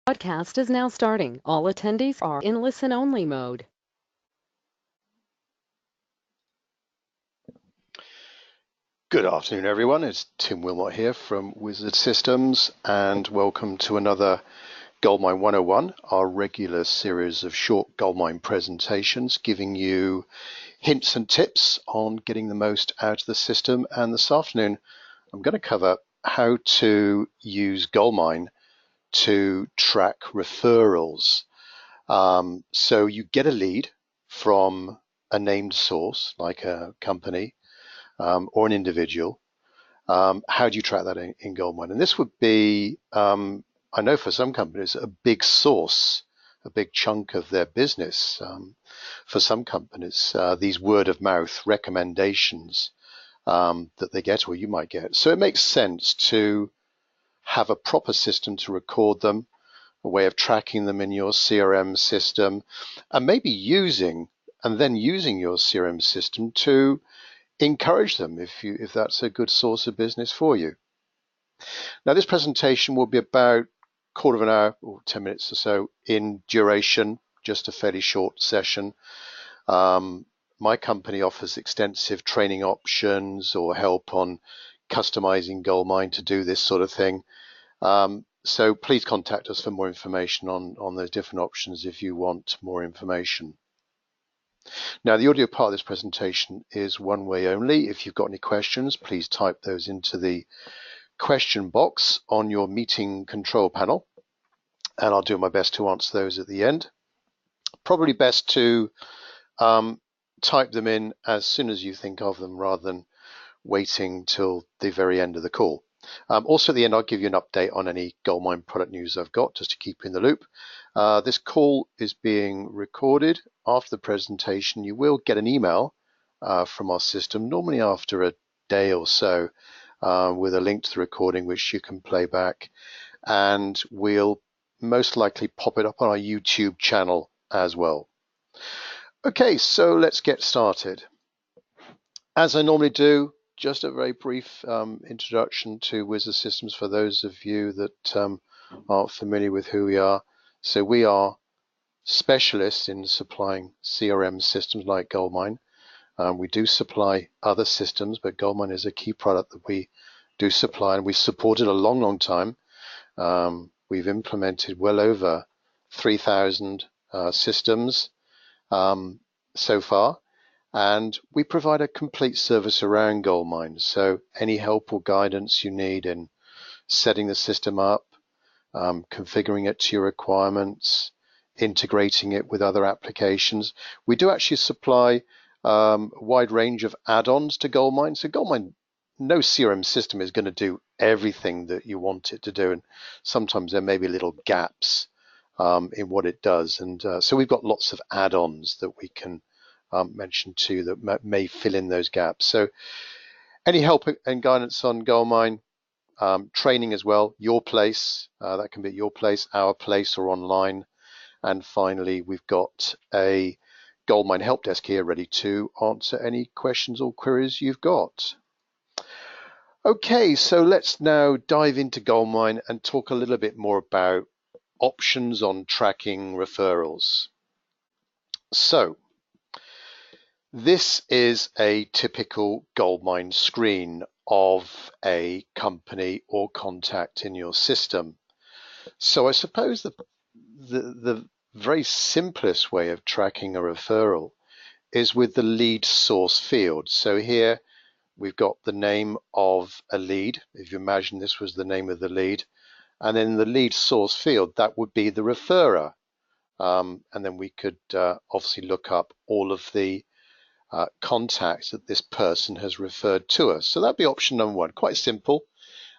Podcast is now starting. All attendees are in listen-only mode. Good afternoon, everyone. It's Tim Wilmot here from Wizard Systems, and welcome to another Goldmine 101, our regular series of short Goldmine presentations, giving you hints and tips on getting the most out of the system. And this afternoon, I'm going to cover how to use Goldmine to track referrals. So you get a lead from a named source, like a company or an individual. How do you track that in Goldmine? And this would be, I know for some companies, a big source, a big chunk of their business. For some companies, these word of mouth recommendations that they get or you might get. So it makes sense to have a proper system to record them, a way of tracking them in your CRM system, and maybe using your CRM system to encourage them if that's a good source of business for you. Now, this presentation will be about a quarter of an hour or 10 minutes or so in duration, just a fairly short session. My company offers extensive training options or help on customizing Goldmine to do this sort of thing. So please contact us for more information on those different options if you want more information. Now, the audio part of this presentation is one way only. If you've got any questions, please type those into the question box on your meeting control panel, and I'll do my best to answer those at the end. Probably best to type them in as soon as you think of them rather than waiting till the very end of the call. Also at the end, I'll give you an update on any Goldmine product news I've got, just to keep you in the loop. This call is being recorded. After the presentation, you will get an email from our system, normally after a day or so, with a link to the recording, which you can play back. And we'll most likely pop it up on our YouTube channel as well. Okay, so let's get started. As I normally do, just a very brief introduction to Wizard Systems for those of you that aren't familiar with who we are. So we are specialists in supplying CRM systems like Goldmine. We do supply other systems, but Goldmine is a key product that we do supply, and we've supported a long, long time. We've implemented well over 3,000 systems so far. And we provide a complete service around Goldmine. So any help or guidance you need in setting the system up, configuring it to your requirements, integrating it with other applications. We do actually supply a wide range of add-ons to Goldmine. So Goldmine, no CRM system is going to do everything that you want it to do. And sometimes there may be little gaps in what it does. And so we've got lots of add-ons that we can mention too that may fill in those gaps. So any help and guidance on Goldmine, training as well, your place, that can be your place, our place, or online. And finally, we've got a Goldmine help desk here ready to answer any questions or queries you've got. Okay, so let's now dive into Goldmine and talk a little bit more about options on tracking referrals. So this is a typical Goldmine screen of a company or contact in your system. So I suppose the very simplest way of tracking a referral is with the lead source field. So here we've got the name of a lead. If you imagine this was the name of the lead, and then the lead source field, that would be the referrer. And then we could obviously look up all of the contacts that this person has referred to us. So that'd be option number one. Quite simple.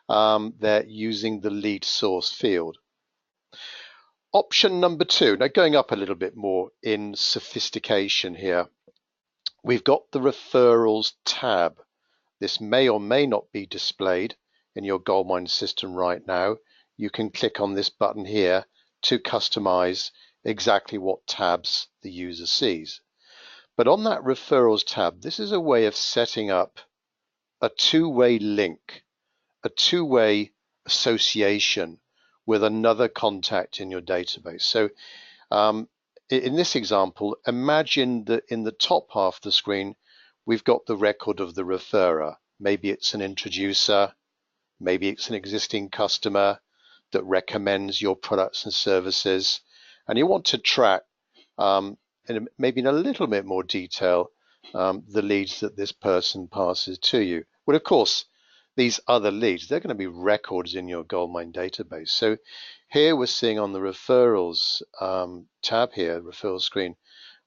They're using the lead source field. Option number two, now going up a little bit more in sophistication here, we've got the referrals tab. This may or may not be displayed in your Goldmine system right now. You can click on this button here to customize exactly what tabs the user sees. But on that referrals tab, this is a way of setting up a two-way link, a two-way association with another contact in your database. So in this example, imagine that in the top half of the screen, we've got the record of the referrer. Maybe it's an introducer, maybe it's an existing customer that recommends your products and services, and you want to track maybe in a little bit more detail the leads that this person passes to you. Well, of course, these other leads, they're going to be records in your Goldmine database. So here we're seeing on the referrals tab here, referral screen,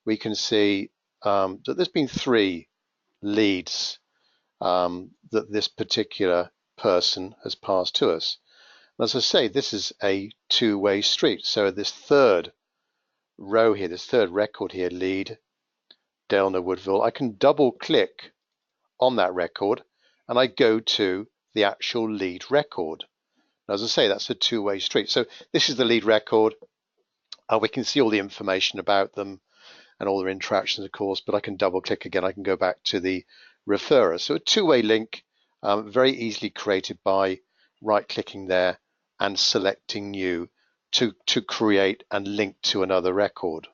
we can see that there's been 3 leads that this particular person has passed to us. And as I say, this is a two-way street. So this third row here, this third record here, lead, Delna Woodville, I can double click on that record and I go to the actual lead record. Now, as I say, that's a two-way street. So this is the lead record. We can see all the information about them and all their interactions, of course, but I can double click again. I can go back to the referrer. So a two-way link, very easily created by right-clicking there and selecting new to create and link to another record.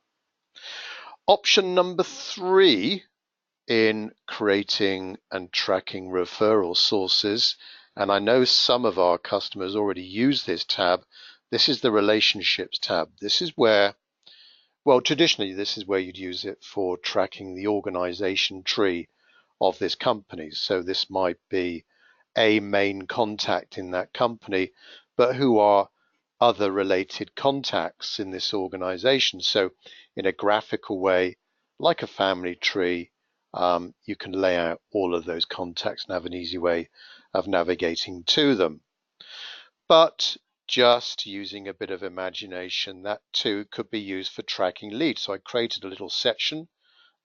Option number 3 in creating and tracking referral sources, and I know some of our customers already use this tab. This is the relationships tab. This is where, well, traditionally this is where you'd use it for tracking the organization tree of this company. So this might be a main contact in that company, but who are other related contacts in this organization. So in a graphical way, like a family tree, you can lay out all of those contacts and have an easy way of navigating to them. But just using a bit of imagination, that too could be used for tracking leads. So I created a little section.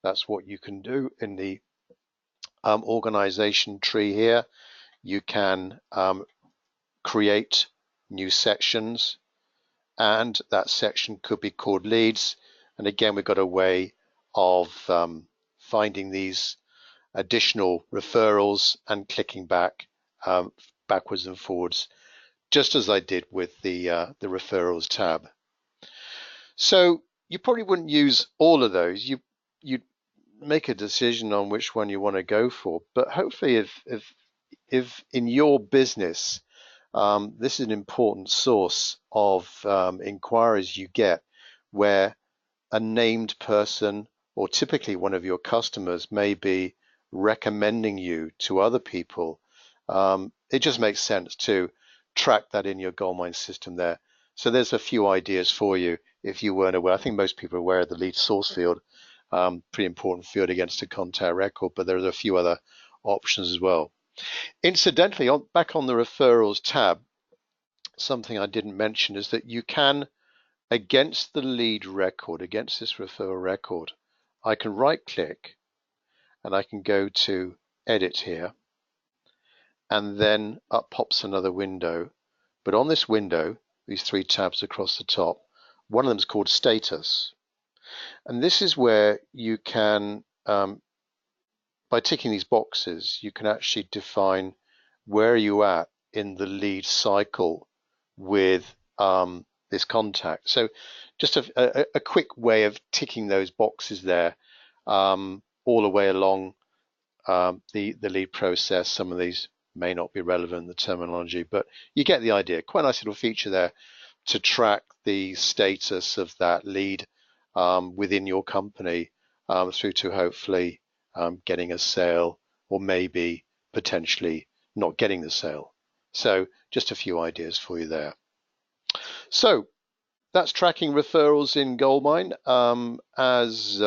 That's what you can do in the organization tree here. You can create new sections, and that section could be called leads. And again, we've got a way of finding these additional referrals and clicking back backwards and forwards, just as I did with the referrals tab. So you probably wouldn't use all of those. You'd make a decision on which one you want to go for. But hopefully, if in your business this is an important source of inquiries you get, where a named person or typically one of your customers may be recommending you to other people, it just makes sense to track that in your Goldmine system there. So there's a few ideas for you if you weren't aware. I think most people are aware of the lead source field, pretty important field against a contact record, but there are a few other options as well. Incidentally, back on the referrals tab, something I didn't mention is that you can, against the lead record, against this referral record, I can right click and I can go to edit here, and then up pops another window. But on this window, these 3 tabs across the top, one of them is called status. And this is where you can, by ticking these boxes, you can actually define where you're at in the lead cycle with this contact. So just a quick way of ticking those boxes there all the way along the lead process. Some of these may not be relevant in the terminology, but you get the idea. Quite a nice little feature there to track the status of that lead within your company through to hopefully getting a sale, or maybe potentially not getting the sale. So just a few ideas for you there. So that's tracking referrals in Goldmine, as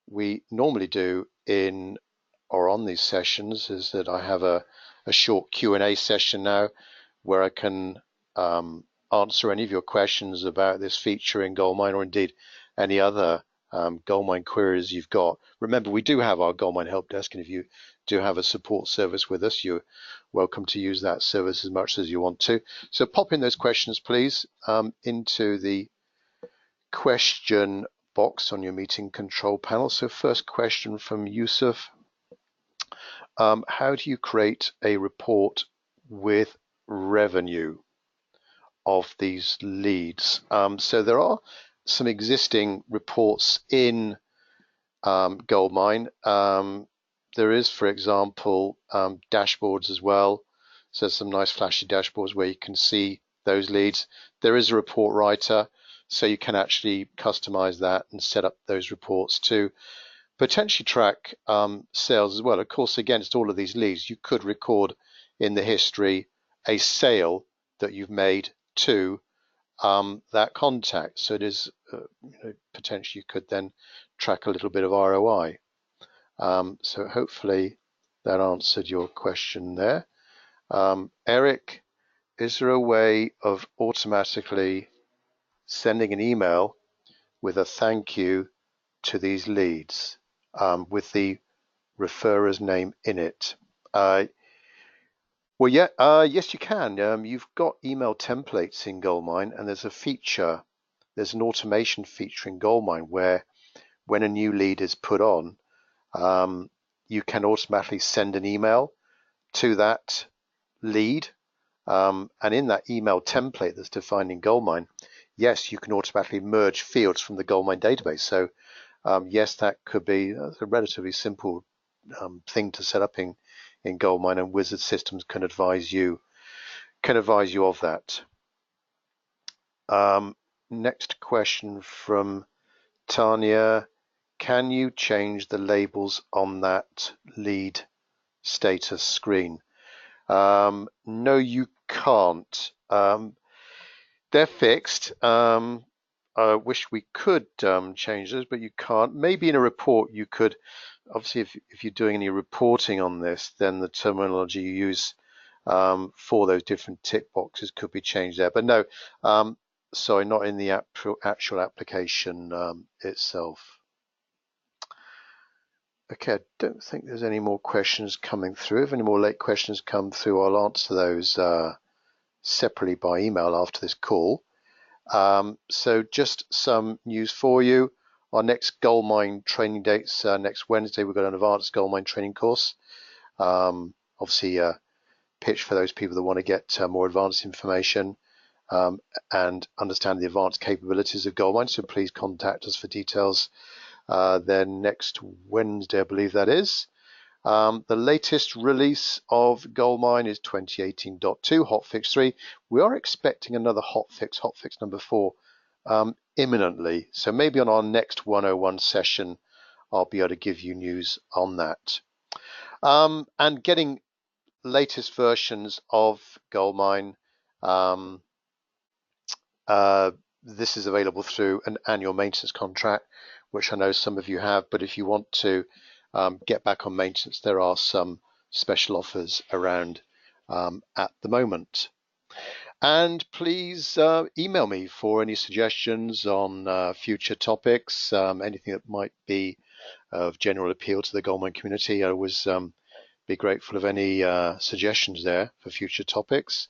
we normally do in or on these sessions, is that I have a short Q&A session now where I can answer any of your questions about this feature in Goldmine, or indeed any other Goldmine queries you've got. Remember, we do have our Goldmine help desk, and if you do have a support service with us, you're welcome to use that service as much as you want to. So pop in those questions, please, into the question box on your meeting control panel. So first question from Yusuf. How do you create a report with revenue? of these leads. So there are some existing reports in Goldmine. There is, for example, dashboards as well. So some nice flashy dashboards where you can see those leads. There is a report writer, so you can actually customize that and set up those reports to potentially track sales as well. Of course, against all of these leads, you could record in the history a sale that you've made to that contact. So it is potentially you could then track a little bit of ROI. So hopefully that answered your question there. Eric, is there a way of automatically sending an email with a thank you to these leads with the referrer's name in it? Well, yeah, yes, you can. You've got email templates in Goldmine, and there's a feature, there's an automation feature in Goldmine where when a new lead is put on, you can automatically send an email to that lead. And in that email template that's defined in Goldmine, yes, you can automatically merge fields from the Goldmine database. So yes, that could be a relatively simple thing to set up in Goldmine, and Wizard Systems can advise you of that. Next question from Tanya. Can you change the labels on that lead status screen? No, you can't. They're fixed. I wish we could change those, but you can't. Maybe in a report you could. Obviously, if you're doing any reporting on this, then the terminology you use for those different tick boxes could be changed there. But no, sorry, not in the actual application itself. Okay, I don't think there's any more questions coming through. If any more late questions come through, I'll answer those separately by email after this call. So just some news for you. Our next Goldmine training dates next Wednesday. We've got an advanced Goldmine training course. Obviously, pitch for those people that want to get more advanced information and understand the advanced capabilities of Goldmine. So please contact us for details. Then next Wednesday, I believe that is. The latest release of Goldmine is 2018.2 hotfix 3. We are expecting another hotfix number 4, imminently. So maybe on our next 101 session, I'll be able to give you news on that. And getting latest versions of Goldmine. This is available through an annual maintenance contract, which I know some of you have, but if you want to get back on maintenance, there are some special offers around at the moment. And please email me for any suggestions on future topics, anything that might be of general appeal to the Goldmine community. I always be grateful of any suggestions there for future topics.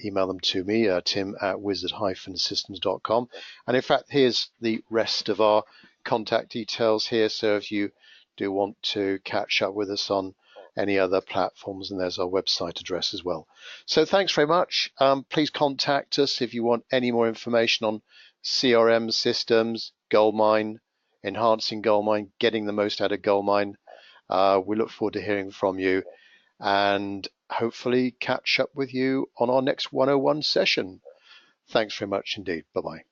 Email them to me, tim@wizard-systems.com. And in fact, here's the rest of our contact details here. So if you do want to catch up with us on any other platforms, and there's our website address as well. So thanks very much. Please contact us if you want any more information on CRM systems, Goldmine, enhancing Goldmine, getting the most out of Goldmine. We look forward to hearing from you and hopefully catch up with you on our next 101 session. Thanks very much indeed. Bye-bye.